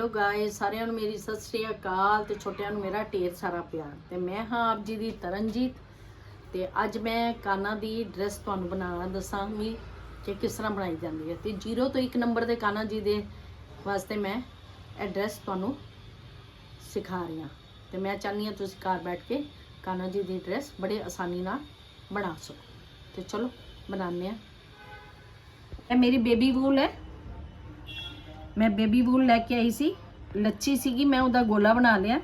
Hello guys, सारिਆਂ ਨੂੰ ਮੇਰੀ ਸਤਿ ਸ੍ਰੀ ਅਕਾਲ ਤੇ ਛੋਟਿਆਂ ਨੂੰ ਮੇਰਾ ਢੇਰ ਸਾਰਾ ਪਿਆਰ। ਤੇ ਮੈਂ ਹਾਂ ਆਪ ਜੀ ਦੀ ਤਰਨਜੀਤ ਤੇ ਅੱਜ ਮੈਂ ਕਾਨਾਂ ਦੀ ਡਰੈਸ ਤੁਹਾਨੂੰ ਬਣਾਉਣਾ ਦੱਸਾਂਗੀ ਕਿ ਕਿਸ ਤਰ੍ਹਾਂ ਬਣਾਈ ਜਾਂਦੀ ਹੈ। ਤੇ 0 ਤੋਂ 1 ਨੰਬਰ ਦੇ ਕਾਨਾਂ ਜੀ ਦੇ ਵਾਸਤੇ ਮੈਂ ਇਹ ਡਰੈਸ ਤੁਹਾਨੂੰ ਸਿਖਾ ਰਹੀ ਹਾਂ। ਤੇ ਮੈਂ ਚਾਹਨੀ ਹਾਂ ਤੁਸੀਂ ਘਰ ਬੈਠ ਕੇ ਕਾਨਾਂ ਜੀ ਦੀ ਡਰੈਸ ਬੜੇ ਆਸਾਨੀ ਨਾਲ ਬਣਾ ਸਕੋ। ਤੇ ਚਲੋ ਬਣਾਉਂਦੇ ਹਾਂ। ਇਹ ਮੇਰੀ ਬੇਬੀ ਵੂਲ ਹੈ। मैं बेबी वूल लैके आई सी, लच्छी सीगी, मैं उहदा गोला बना लिया।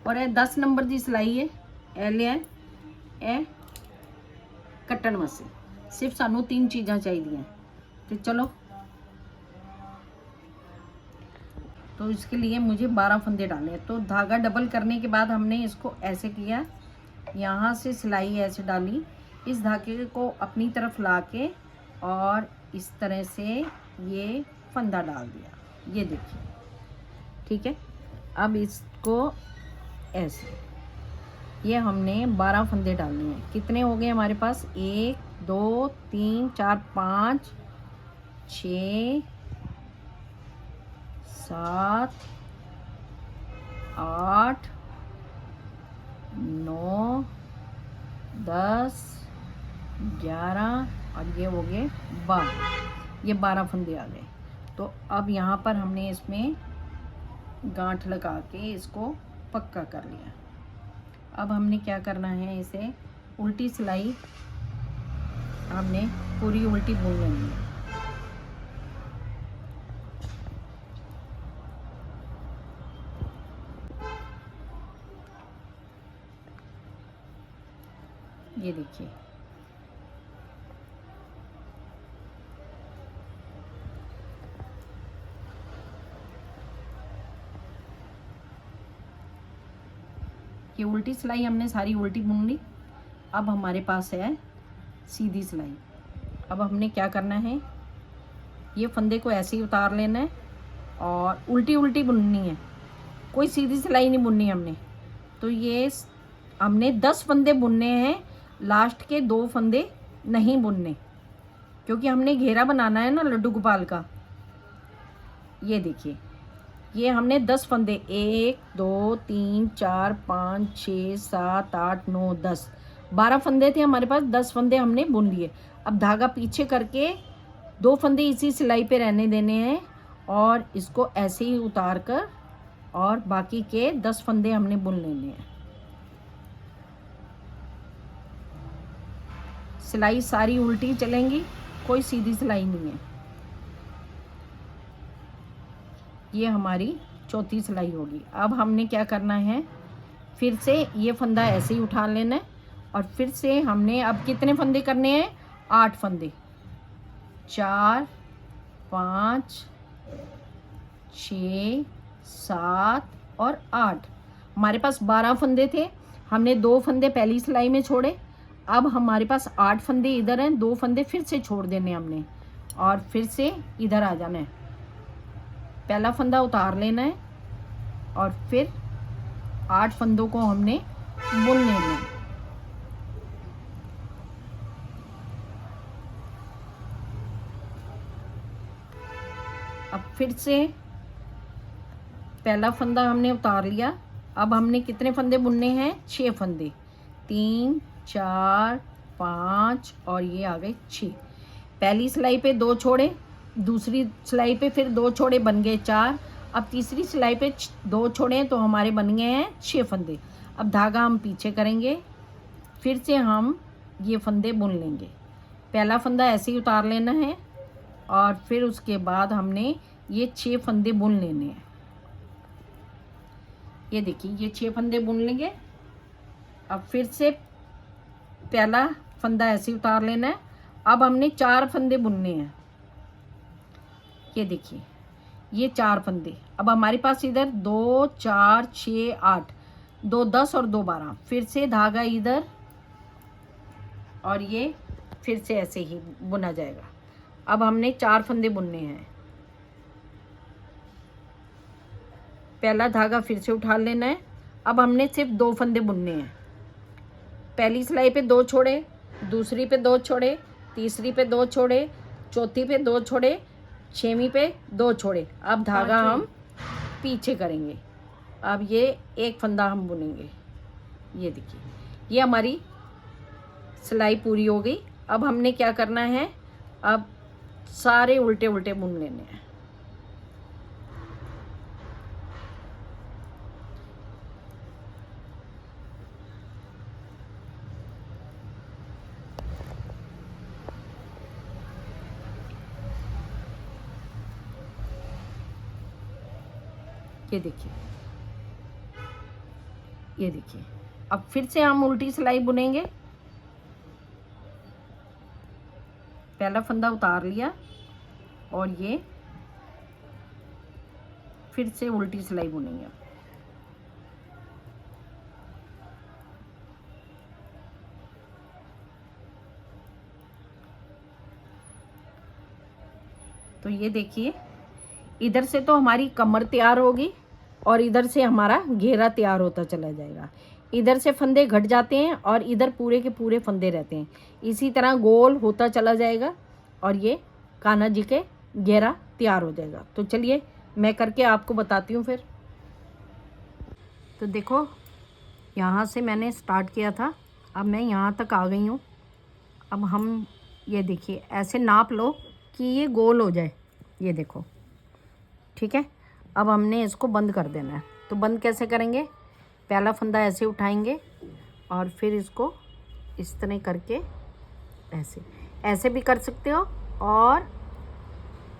और ये 10 नंबर की सिलाई है, ए लिया ए कट्टन वास्ते सिर्फ सानू 3 चीज़ां चाहिए। तो चलो, तो इसके लिए मुझे 12 फंदे डाले। तो धागा डबल करने के बाद हमने इसको ऐसे किया, यहाँ से सिलाई ऐसे डाली, इस धागे को अपनी तरफ ला के और इस तरह से ये फंदा डाल दिया। ये देखिए, ठीक है। अब इसको ऐसे ये हमने 12 फंदे डालने हैं। कितने हो गए हमारे पास? 1 2 3 4 5 6 7 8 9 10 11 और ये हो गए 12। ये 12 फंदे आ गए। तो अब यहाँ पर हमने इसमें गांठ लगा के इसको पक्का कर लिया। अब हमने क्या करना है, इसे उल्टी सिलाई हमने पूरी उल्टी बुन लेनी है। ये देखिए, ये उल्टी सिलाई हमने सारी उल्टी बुन ली। अब हमारे पास है सीधी सिलाई। अब हमने क्या करना है, ये फंदे को ऐसे ही उतार लेना है और उल्टी उल्टी बुननी है, कोई सीधी सिलाई नहीं बुननी हमने। तो ये हमने 10 फंदे बुनने हैं, लास्ट के 2 फंदे नहीं बुनने, क्योंकि हमने घेरा बनाना है ना लड्डू गोपाल का। ये देखिए, ये हमने 10 फंदे 1 2 3 4 5 6 7 8 9 10 12 फंदे थे हमारे पास, 10 फंदे हमने बुन लिए। अब धागा पीछे करके 2 फंदे इसी सिलाई पे रहने देने हैं और इसको ऐसे ही उतार कर और बाकी के 10 फंदे हमने बुन लेने हैं। सिलाई सारी उल्टी चलेंगी, कोई सीधी सिलाई नहीं है। ये हमारी चौथी सिलाई होगी। अब हमने क्या करना है, फिर से ये फंदा ऐसे ही उठा लेना है और फिर से हमने अब कितने फंदे करने हैं, 8 फंदे, 4 5 6 7 और 8। हमारे पास 12 फंदे थे, हमने 2 फंदे पहली सिलाई में छोड़े। अब हमारे पास 8 फंदे इधर हैं, 2 फंदे फिर से छोड़ देने हमने और फिर से इधर आ जाना है। पहला फंदा उतार लेना है और फिर 8 फंदों को हमने बुन लेना है। अब फिर से पहला फंदा हमने उतार लिया। अब हमने कितने फंदे बुनने हैं, 6 फंदे, 3 4 5 और ये आ गए 6। पहली सिलाई पे 2 छोड़े, दूसरी सिलाई पे फिर 2 छोड़े, बन गए 4। अब तीसरी सिलाई पे 2 छोड़े तो हमारे बन गए हैं 6 फंदे। अब धागा हम पीछे करेंगे, फिर से हम ये फंदे बुन लेंगे। पहला फंदा ऐसे ही उतार लेना है और फिर उसके बाद हमने ये 6 फंदे बुन लेने हैं। ये देखिए, ये 6 फंदे बुन लेंगे। अब फिर से पहला फंदा ऐसे ही उतार लेना है। अब हमने 4 फंदे बुनने हैं। ये देखिए, ये 4 फंदे। अब हमारे पास इधर 2 4 6 8, 2 10 और 2 12। फिर से धागा इधर और ये फिर से ऐसे ही बुना जाएगा। अब हमने 4 फंदे बुनने हैं। पहला धागा फिर से उठा लेना है। अब हमने सिर्फ 2 फंदे बुनने हैं। पहली सिलाई पे 2 छोड़े, दूसरी पे 2 छोड़े, तीसरी पे 2 छोड़े, चौथी पे 2 छोड़े, 6वीं पे 2 छोड़े। अब धागा हम पीछे करेंगे। अब ये एक फंदा हम बुनेंगे। ये देखिए, ये हमारी सिलाई पूरी हो गई। अब हमने क्या करना है, अब सारे उल्टे उल्टे बुन लेने हैं। ये देखिए, ये देखिए, अब फिर से हम उल्टी सिलाई बुनेंगे। पहला फंदा उतार लिया और ये फिर से उल्टी सिलाई बुनेंगे। तो ये देखिए, इधर से तो हमारी कमर तैयार होगी और इधर से हमारा घेरा तैयार होता चला जाएगा। इधर से फंदे घट जाते हैं और इधर पूरे के पूरे फंदे रहते हैं। इसी तरह गोल होता चला जाएगा और ये कान्हा जी के घेरा तैयार हो जाएगा। तो चलिए मैं करके आपको बताती हूँ फिर। तो देखो, यहाँ से मैंने स्टार्ट किया था, अब मैं यहाँ तक आ गई हूँ। अब हम ये देखिए, ऐसे नाप लो कि ये गोल हो जाए। ये देखो, ठीक है। अब हमने इसको बंद कर देना है। तो बंद कैसे करेंगे, पहला फंदा ऐसे उठाएंगे और फिर इसको इस तरह करके ऐसे ऐसे भी कर सकते हो और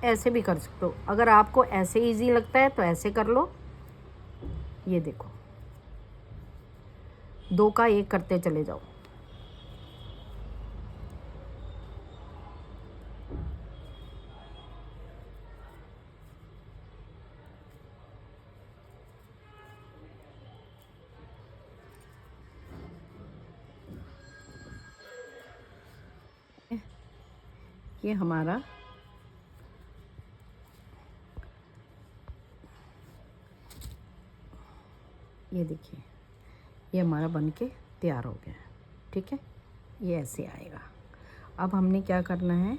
ऐसे भी कर सकते हो। अगर आपको ऐसे इजी लगता है तो ऐसे कर लो। ये देखो, 2 का 1 करते चले जाओ। ये हमारा ये देखिए, ये हमारा बन के तैयार हो गया है। ठीक है, ये ऐसे आएगा। अब हमने क्या करना है,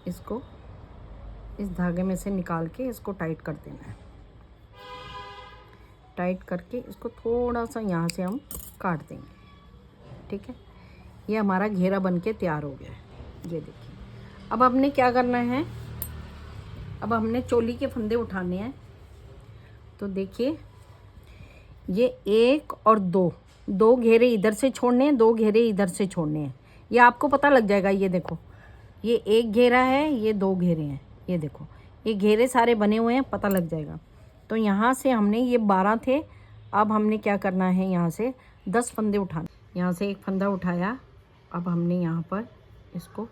इसको इस धागे में से निकाल के इसको टाइट कर देना है। टाइट करके इसको थोड़ा सा यहाँ से हम काट देंगे। ठीक है, ये हमारा घेरा बन के तैयार हो गया है। ये देखिए, अब हमने क्या करना है, अब हमने चोली के फंदे उठाने हैं। तो देखिए, ये 1 और 2 घेरे इधर से छोड़ने हैं, 2 घेरे इधर से छोड़ने हैं। ये आपको पता लग जाएगा। ये देखो, ये 1 घेरा है, ये 2 घेरे हैं। ये देखो, ये घेरे सारे बने हुए हैं, पता लग जाएगा। तो यहाँ से हमने ये 12 थे। अब हमने क्या करना है, यहाँ से 10 फंदे उठाने। यहाँ से एक फंदा उठाया, अब हमने यहाँ पर इसको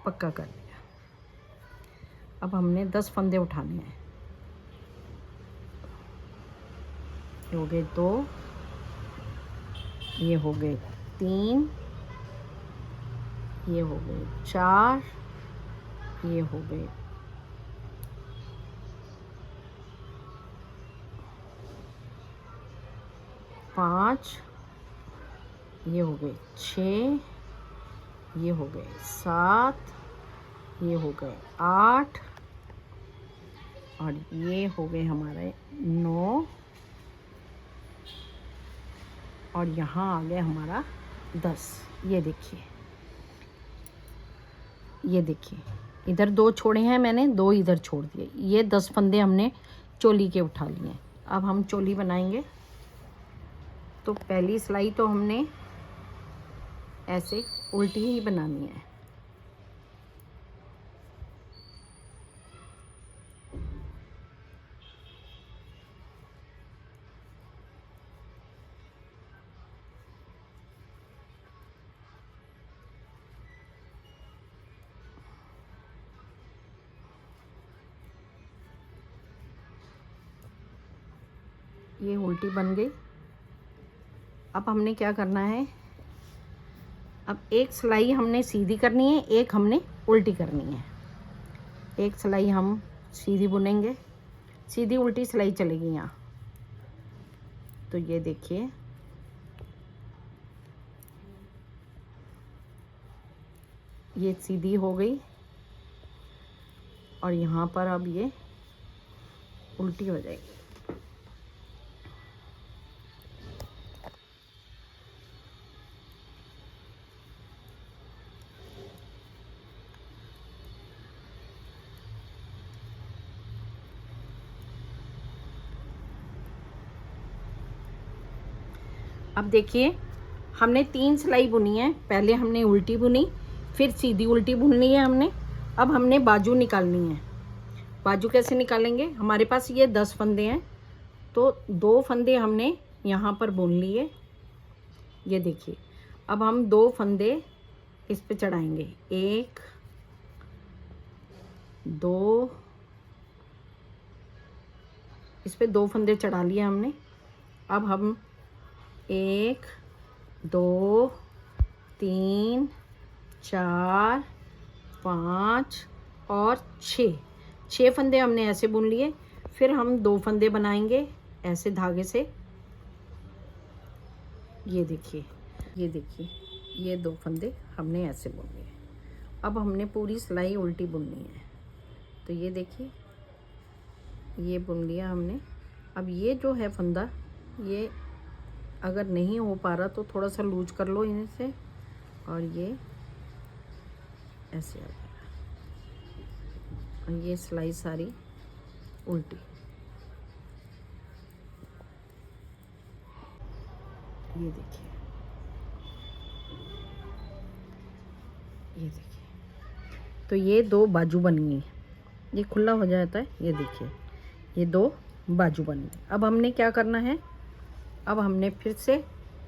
पक्का कर लिया। अब हमने 10 फंदे उठाने हैं। ये हो गए 2, ये हो गए 3, ये हो गए 4, ये हो गए 5, ये हो गए 6, ये हो गए 7, ये हो गए 8 और ये हो गए हमारे 9 और यहाँ आ गया हमारा 10। ये देखिए, ये देखिए, इधर 2 छोड़े हैं मैंने, 2 इधर छोड़ दिए। ये 10 फंदे हमने चोली के उठा लिए हैं। अब हम चोली बनाएंगे। तो पहली सिलाई तो हमने ऐसे उल्टी ही बनानी है। ये उल्टी बन गई। अब हमने क्या करना है, अब एक सिलाई हमने सीधी करनी है, एक हमने उल्टी करनी है। एक सिलाई हम सीधी बुनेंगे, सीधी उल्टी सिलाई चलेगी यहाँ। तो ये देखिए, ये सीधी हो गई और यहाँ पर अब ये उल्टी हो जाएगी। अब देखिए हमने 3 सिलाई बुनी है। पहले हमने उल्टी बुनी, फिर सीधी उल्टी बुननी है हमने। अब हमने बाजू निकालनी है। बाजू कैसे निकालेंगे? हमारे पास ये 10 फंदे हैं, तो 2 फंदे हमने यहाँ पर बुन लिए। ये देखिए, अब हम 2 फंदे इस पे चढ़ाएंगे। 1 2, इस पे 2 फंदे चढ़ा लिए हमने। अब हम 1 2 3 4 5 और 6 फंदे हमने ऐसे बुन लिए। फिर हम 2 फंदे बनाएंगे ऐसे धागे से। ये देखिए, ये देखिए, ये 2 फंदे हमने ऐसे बुन लिए। अब हमने पूरी सिलाई उल्टी बुननी है। तो ये देखिए, ये बुन लिया हमने। अब ये जो है फंदा, ये अगर नहीं हो पा रहा तो थोड़ा सा लूज कर लो इनसे, और ये ऐसे आ जाएगा। और ये सिलाई सारी उल्टी। ये देखिए, ये देखिए, तो ये 2 बाजू बन गई। ये खुला हो जाता है। ये देखिए, ये 2 बाजू बन गई। अब हमने क्या करना है? अब हमने फिर से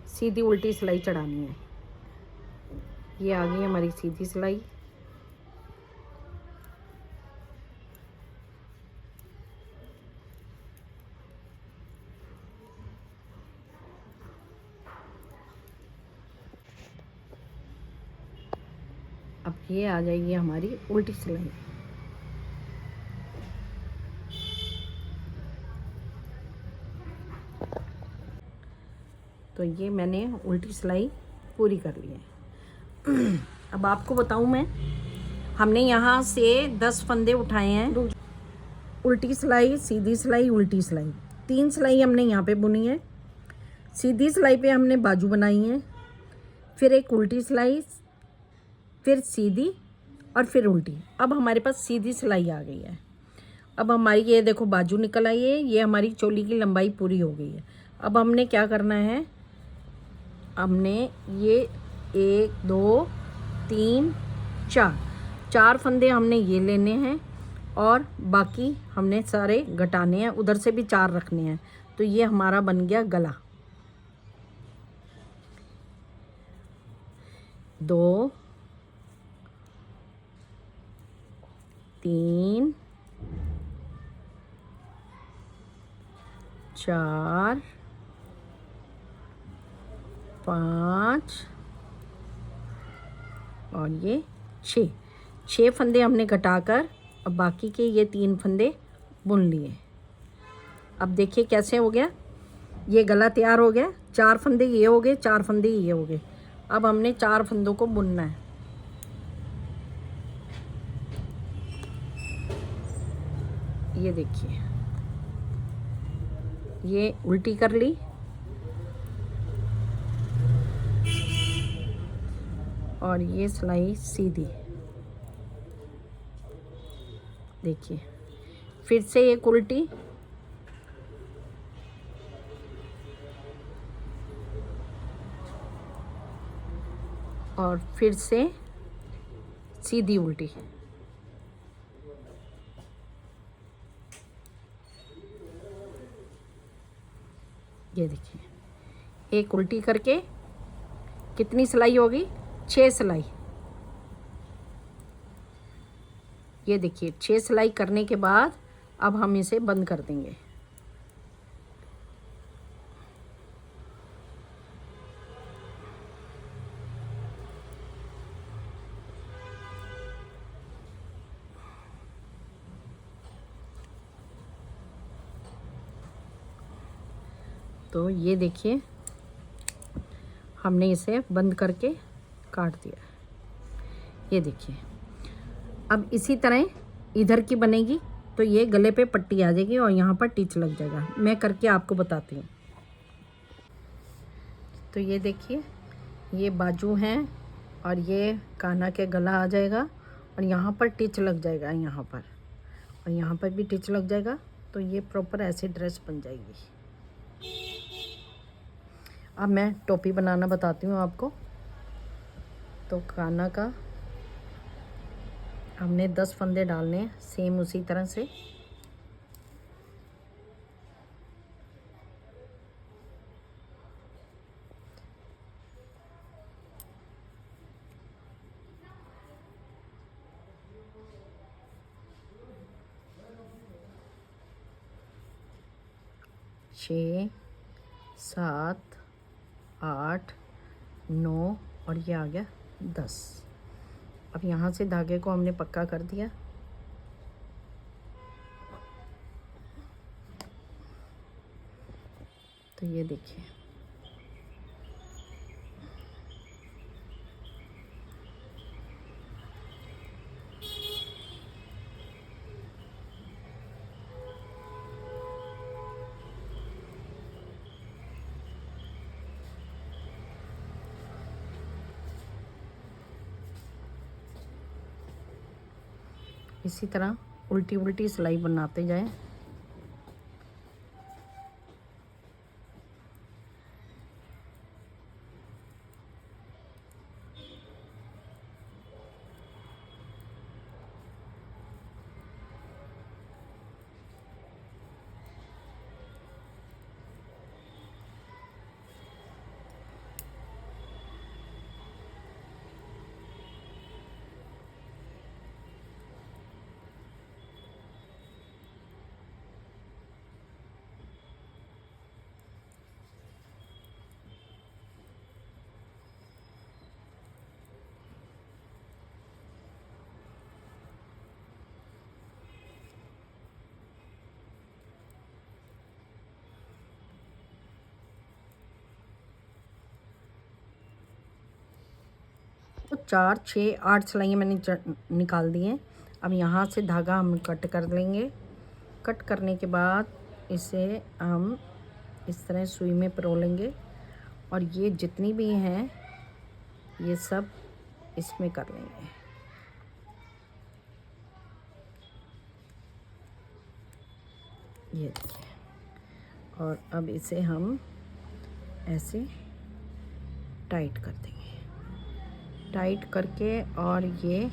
सीधी उल्टी सिलाई चढ़ानी है। ये आ गई हमारी सीधी सिलाई। अब ये आ जाएगी हमारी उल्टी सिलाई। तो ये मैंने उल्टी सिलाई पूरी कर ली है। अब आपको बताऊं मैं, हमने यहाँ से 10 फंदे उठाए हैं। उल्टी सिलाई, सीधी सिलाई, उल्टी सिलाई, 3 सिलाई हमने यहाँ पे बुनी है। सीधी सिलाई पे हमने बाजू बनाई है, फिर एक उल्टी सिलाई, फिर सीधी और फिर उल्टी। अब हमारे पास सीधी सिलाई आ गई है। अब हमारी ये देखो बाजू निकल आई है। ये हमारी चोली की लंबाई पूरी हो गई है। अब हमने क्या करना है? हमने ये 1 2 3 4 फंदे हमने ये लेने हैं, और बाकी हमने सारे घटाने हैं। उधर से भी 4 रखने हैं। तो ये हमारा बन गया गला। 2 3 4 5 और ये 6 फंदे हमने घटाकर अब बाकी के ये 3 फंदे बुन लिए। अब देखिए कैसे हो गया। ये गला तैयार हो गया। 4 फंदे ये हो गए, 4 फंदे ये हो गए। अब हमने 4 फंदों को बुनना है। ये देखिए, ये उल्टी कर ली, और ये सिलाई सीधी। देखिए, फिर से एक उल्टी, और फिर से सीधी उल्टी। ये देखिए, एक उल्टी करके कितनी सिलाई होगी? 6 सिलाई। ये देखिए, 6 सिलाई करने के बाद अब हम इसे बंद कर देंगे। तो ये देखिए, हमने इसे बंद करके काट दिया। ये देखिए, अब इसी तरह इधर की बनेगी। तो ये गले पे पट्टी आ जाएगी और यहाँ पर टिच लग जाएगा। मैं करके आपको बताती हूँ। तो ये देखिए, ये बाजू हैं और ये काना के गला आ जाएगा और यहाँ पर टिच लग जाएगा, यहाँ पर और यहाँ पर भी टिच लग जाएगा। तो ये प्रॉपर ऐसे ड्रेस बन जाएगी। अब मैं टोपी बनाना बताती हूँ आपको। तो काना का हमने 10 फंदे डालने हैं, सेम उसी तरह से। छः, 7, 8, 9 और ये आ गया 10। अब यहाँ से धागे को हमने पक्का कर दिया। तो ये देखिए, इसी तरह उल्टी उल्टी सिलाई बनाते जाएं। तो 4, 6, 8 सिलाइयाँ मैंने निकाल दी हैं। अब यहाँ से धागा हम कट कर लेंगे। कट करने के बाद इसे हम इस तरह सुई में परो लेंगे और ये जितनी भी हैं ये सब इसमें कर लेंगे। ये देखिए, और अब इसे हम ऐसे टाइट कर देंगे। टाइट करके और ये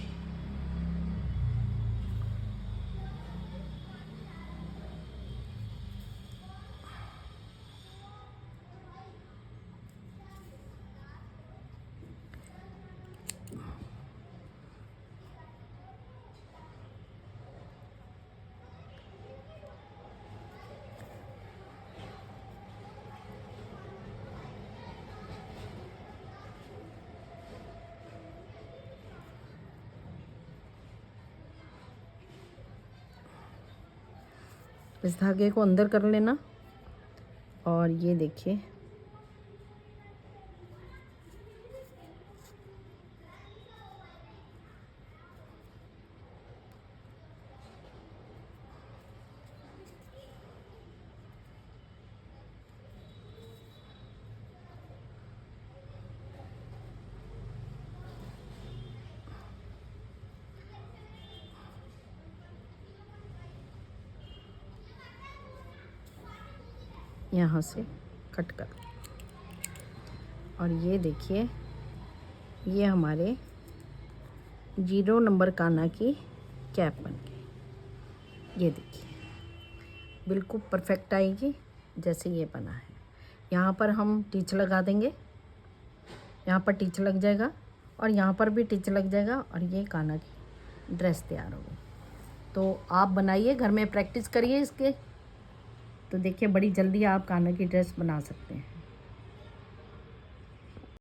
इस धागे को अंदर कर लेना और ये देखिए यहाँ से कट कर। और ये देखिए, ये हमारे 0 नंबर काना की कैप बन गई। ये देखिए बिल्कुल परफेक्ट आएगी जैसे ये बना है। यहाँ पर हम टिच लगा देंगे, यहाँ पर टिच लग जाएगा और यहाँ पर भी टिच लग जाएगा और ये काना की ड्रेस तैयार होगी। तो आप बनाइए, घर में प्रैक्टिस करिए इसके। तो देखिए बड़ी जल्दी आप काना की ड्रेस बना सकते हैं।